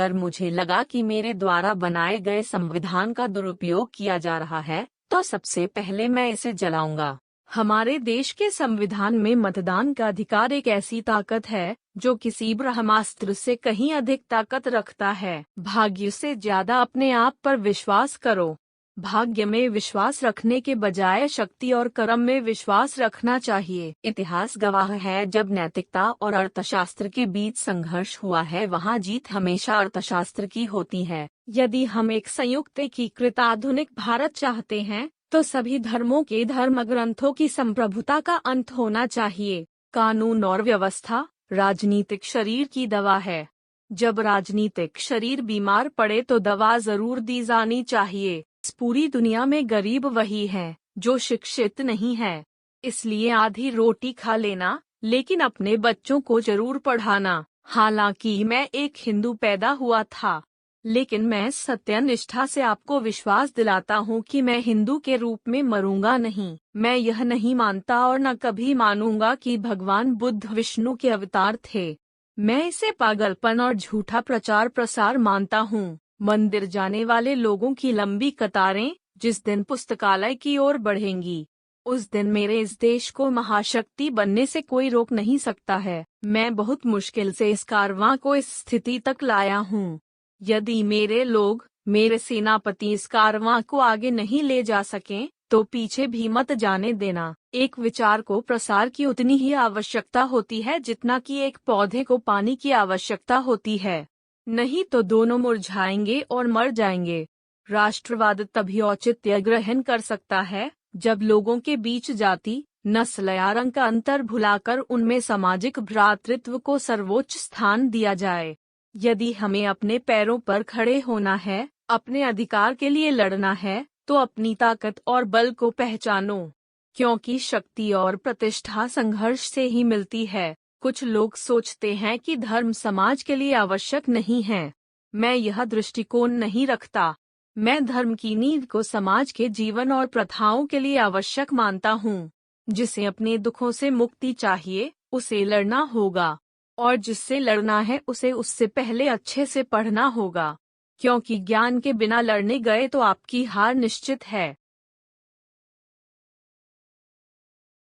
अगर मुझे लगा कि मेरे द्वारा बनाए गए संविधान का दुरुपयोग किया जा रहा है, तो सबसे पहले मैं इसे जलाऊंगा। हमारे देश के संविधान में मतदान का अधिकार एक ऐसी ताकत है जो किसी ब्रह्मास्त्र से कहीं अधिक ताकत रखता है। भाग्य से ज्यादा अपने आप पर विश्वास करो। भाग्य में विश्वास रखने के बजाय शक्ति और कर्म में विश्वास रखना चाहिए। इतिहास गवाह है, जब नैतिकता और अर्थशास्त्र के बीच संघर्ष हुआ है, वहाँ जीत हमेशा अर्थशास्त्र की होती है। यदि हम एक संयुक्त एकीकृत आधुनिक भारत चाहते हैं, तो सभी धर्मों के धर्म ग्रंथों की संप्रभुता का अंत होना चाहिए। कानून और व्यवस्था राजनीतिक शरीर की दवा है। जब राजनीतिक शरीर बीमार पड़े तो दवा जरूर दी जानी चाहिए। पूरी दुनिया में गरीब वही है जो शिक्षित नहीं है। इसलिए आधी रोटी खा लेना, लेकिन अपने बच्चों को जरूर पढ़ाना। हालांकि मैं एक हिंदू पैदा हुआ था, लेकिन मैं सत्यनिष्ठा से आपको विश्वास दिलाता हूँ कि मैं हिंदू के रूप में मरूंगा नहीं। मैं यह नहीं मानता और न कभी मानूंगा कि भगवान बुद्ध विष्णु के अवतार थे। मैं इसे पागलपन और झूठा प्रचार प्रसार मानता हूँ। मंदिर जाने वाले लोगों की लंबी कतारें जिस दिन पुस्तकालय की ओर बढ़ेंगी, उस दिन मेरे इस देश को महाशक्ति बनने से कोई रोक नहीं सकता है। मैं बहुत मुश्किल से इस कारवां को इस स्थिति तक लाया हूँ। यदि मेरे लोग, मेरे सेनापति इस कारवां को आगे नहीं ले जा सकें, तो पीछे भी मत जाने देना। एक विचार को प्रसार की उतनी ही आवश्यकता होती है जितना कि एक पौधे को पानी की आवश्यकता होती है, नहीं तो दोनों मुरझाएंगे और मर जाएंगे। राष्ट्रवाद तभी औचित्य ग्रहण कर सकता है जब लोगों के बीच जाति, नस्ल या रंग का अंतर भुलाकर उनमें सामाजिक भ्रातृत्व को सर्वोच्च स्थान दिया जाए। यदि हमें अपने पैरों पर खड़े होना है, अपने अधिकार के लिए लड़ना है, तो अपनी ताकत और बल को पहचानो, क्योंकि शक्ति और प्रतिष्ठा संघर्ष से ही मिलती है। कुछ लोग सोचते हैं कि धर्म समाज के लिए आवश्यक नहीं है। मैं यह दृष्टिकोण नहीं रखता। मैं धर्म की नींव को समाज के जीवन और प्रथाओं के लिए आवश्यक मानता हूँ। जिसे अपने दुखों से मुक्ति चाहिए, उसे लड़ना होगा, और जिससे लड़ना है उसे उससे पहले अच्छे से पढ़ना होगा, क्योंकि ज्ञान के बिना लड़ने गए तो आपकी हार निश्चित है।